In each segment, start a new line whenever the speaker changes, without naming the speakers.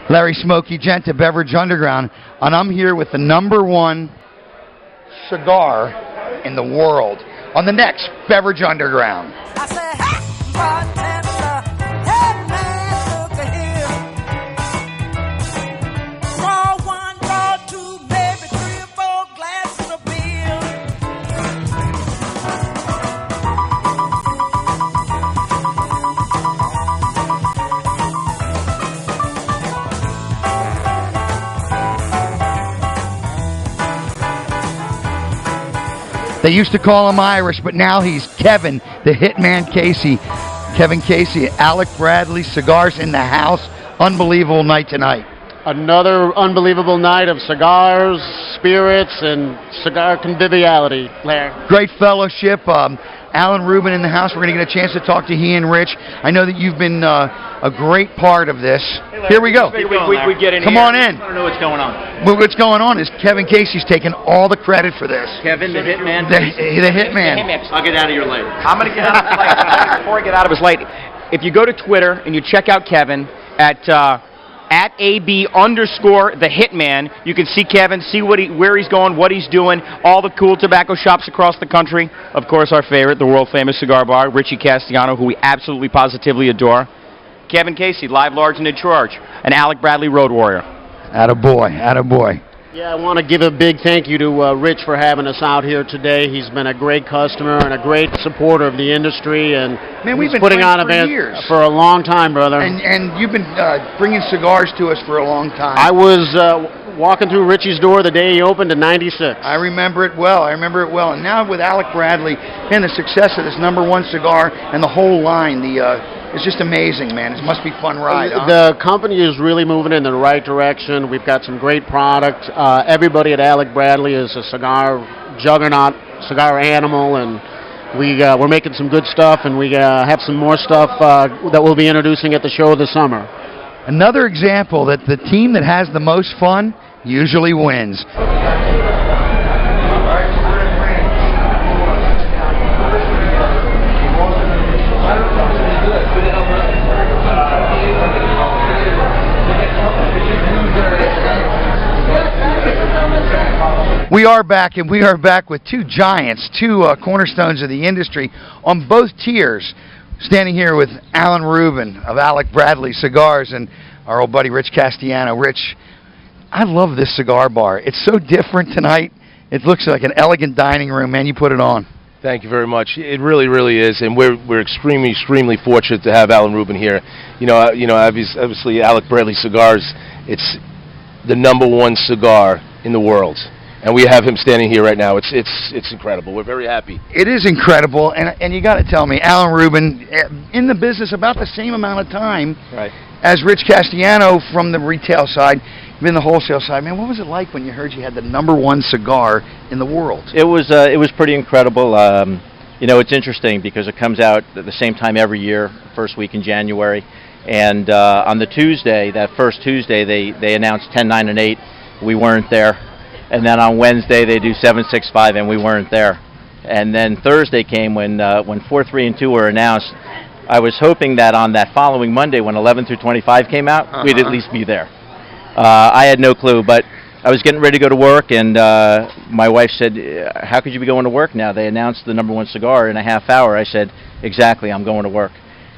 Larry Smokey Gent of Beverage Underground, and I'm here with the #1 cigar in the world on the next Beverage Underground.
I say, hey, bartender, hey man, look here. Draw one, draw two, maybe 3 or 4 glasses of beer.
They used to call him Irish, but now he's Kevin, the Hitman Casey. Kevin Casey, Alec Bradley, Cigars in the house. Unbelievable night tonight.
Another unbelievable night of cigars, spirits, and cigar conviviality, Larry.
Great fellowship. Alan Rubin in the house. We're going to get a chance to talk to he and Rich. I know that you've been a great part of this.
Hey, Larry,
here we go.
We get in
Come
here.
on in.
I don't know what's going on.
Well, what's going on is Kevin Casey's taking all the credit for this.
Kevin, the hitman.
The hitman.
I'll get out of your light. I'm going to get out of his light. Before I get out of his light, if you go to Twitter and you check out Kevin at @AB_the Hitman. You can see Kevin, see where he's going, what he's doing, all the cool tobacco shops across the country. Of course, our favorite, the world-famous Cigar Bar, Rich Castiano, who we absolutely positively adore. Kevin Casey, live, large, and in charge. And Alec Bradley, Road Warrior.
Attaboy, attaboy.
Yeah, I want to give a big thank you to Rich for having us out here today. He's been a great customer and a great supporter of the industry, and
Man, we've
he's
been
putting
friends
on
for
events
years.
for a long time, brother.
And you've been bringing cigars to us for a long time.
I was walking through Richie's door the day he opened in '96.
I remember it well. And now with Alec Bradley and the success of this #1 cigar and the whole line, it's just amazing, man. It must be a fun ride. Huh?
The company is really moving in the right direction. We've got some great product. Everybody at Alec Bradley is a cigar juggernaut, cigar animal, and we're making some good stuff, and we have some more stuff that we'll be introducing at the show this summer.
Another example that the team that has the most fun usually wins. We are back, and we are back with two giants, two cornerstones of the industry on both tiers. Standing here with Alan Rubin of Alec Bradley Cigars and our old buddy Rich Castiano. Rich, I love this cigar bar. It's so different tonight. It looks like an elegant dining room, man. You put it on.
Thank you very much. It really, really is, and we're extremely fortunate to have Alan Rubin here. Obviously Alec Bradley Cigars. It's the #1 cigar in the world. And we have him standing here right now. It's incredible. We're very happy.
It is incredible, and you got to tell me, Alan Rubin, in the business about the same amount of time as Rich Castiano from the retail side, been the wholesale side. Man, what was it like when you heard you had the #1 cigar in the world?
It was pretty incredible. It's interesting because it comes out at the same time every year, first week in January, and on the Tuesday, that first Tuesday, they announced 10, 9, and 8. We weren't there. And then on Wednesday they do 7, 6, 5, and we weren't there. And then Thursday came when 4, 3, and 2 were announced. I was hoping that on that following Monday, when 11 through 25 came out, we'd at least be there. I had no clue, but I was getting ready to go to work, and my wife said, "How could you be going to work now? They announced the #1 cigar in a half hour." I said, "Exactly, I'm going to work."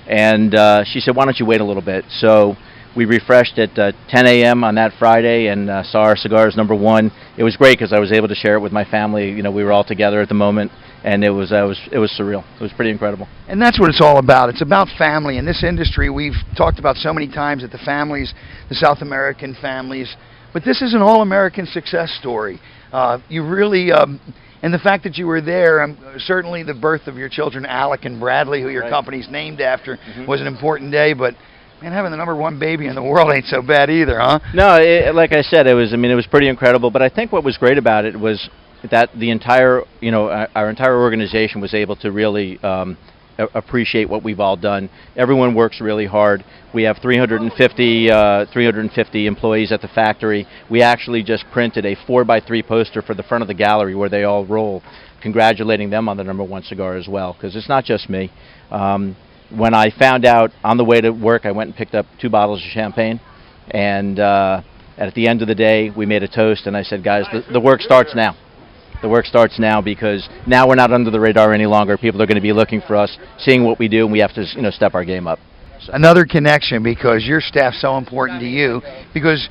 And she said, "Why don't you wait a little bit?" So we refreshed at 10 a.m. on that Friday and saw our cigars #1. It was great because I was able to share it with my family. We were all together at the moment, and it was surreal. It was pretty incredible.
And that's what it's all about. It's about family. In this industry, we've talked about so many times that the families, the South American families, but this is an all-American success story. You really, and the fact that you were there, certainly the birth of your children, Alec and Bradley, who your company's named after, was an important day, but man, having the #1 baby in the world ain't so bad either, huh?
No, like I said, it was pretty incredible. But I think what was great about it was that the entire, our entire organization was able to really appreciate what we've all done. Everyone works really hard. We have 350 employees at the factory. We actually just printed a 4x3 poster for the front of the gallery where they all roll, congratulating them on the #1 cigar as well, because it's not just me. When I found out on the way to work, I went and picked up 2 bottles of champagne, And at the end of the day, we made a toast, and I said, guys, the work starts now. The work starts now, because now we're not under the radar any longer. People are going to be looking for us, seeing what we do, and we have to, step our game up. So.
Another connection, because your staff's so important to you, because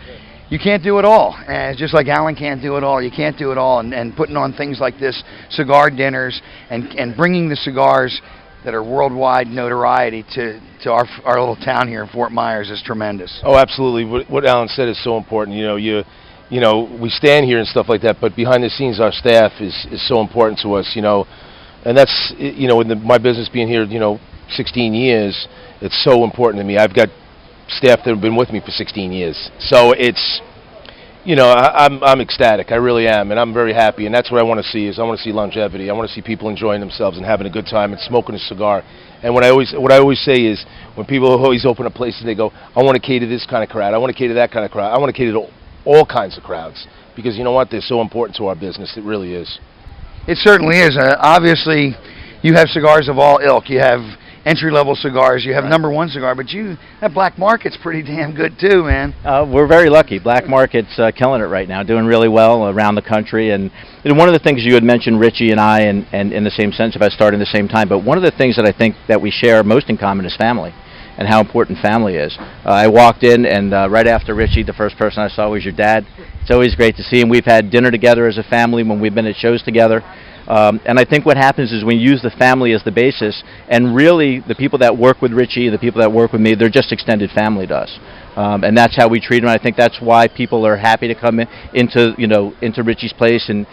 you can't do it all. And just like Alan can't do it all, you can't do it all. And putting on things like this, cigar dinners, and bringing the cigars that are worldwide notoriety to our little town here in Fort Myers is tremendous.
Oh, absolutely. What Alan said is so important. We stand here and stuff like that, but behind the scenes, our staff is so important to us. And that's in my business being here, 16 years. It's so important to me. I've got staff that have been with me for 16 years, so it's. I'm ecstatic. I really am, and I'm very happy. And that's what I want to see. I want to see longevity. I want to see people enjoying themselves and having a good time and smoking a cigar. And what I always say is, when people always open a place and they go, I want to cater this kind of crowd. I want to cater that kind of crowd. I want to cater to all kinds of crowds, because you know what? They're so important to our business. It really is.
It certainly is. Obviously, you have cigars of all ilk. You have entry-level cigars. You have Number One Cigar, but that Black Market's pretty damn good too, man.
We're very lucky. Black Market's killing it right now, doing really well around the country. And one of the things you had mentioned, Richie and I, and in the same sense, if I started at the same time, but one of the things that I think that we share most in common is family, and how important family is. I walked in, and right after Richie, the first person I saw was your dad. It's always great to see him. We've had dinner together as a family when we've been at shows together. And I think what happens is when you use the family as the basis, and really the people that work with Richie, the people that work with me, they're just extended family to us. And that's how we treat them. I think that's why people are happy to come into Richie's place, and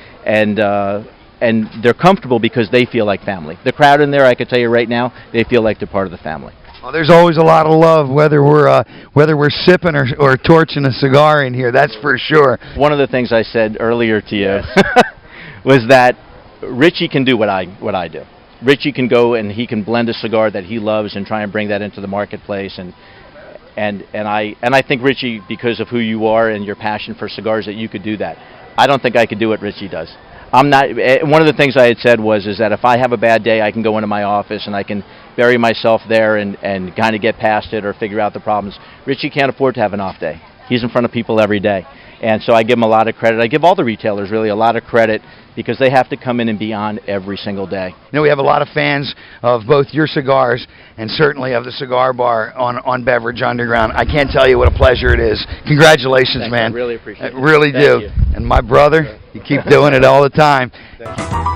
they're comfortable because they feel like family. The crowd in there, I can tell you right now, they feel like they're part of the family.
Well, there's always a lot of love, whether we're sipping or torching a cigar in here. That's for sure.
One of the things I said earlier to you was that Richie can do what I do. Richie can go and he can blend a cigar that he loves and try and bring that into the marketplace. And I think, Richie, because of who you are and your passion for cigars, that you could do that. I don't think I could do what Richie does. I'm not. One of the things I had said is that if I have a bad day, I can go into my office and I can bury myself there and kind of get past it or figure out the problems. Richie can't afford to have an off day. He's in front of people every day. And so I give him a lot of credit. I give all the retailers really a lot of credit, because they have to come in and be on every single day.
We have a lot of fans of both your cigars and certainly of the Cigar Bar on Beverage Underground. I can't tell you what a pleasure it is. Congratulations, man.
I really appreciate it.
I really do.
You.
And my brother, you keep doing it all the time.
Thank you.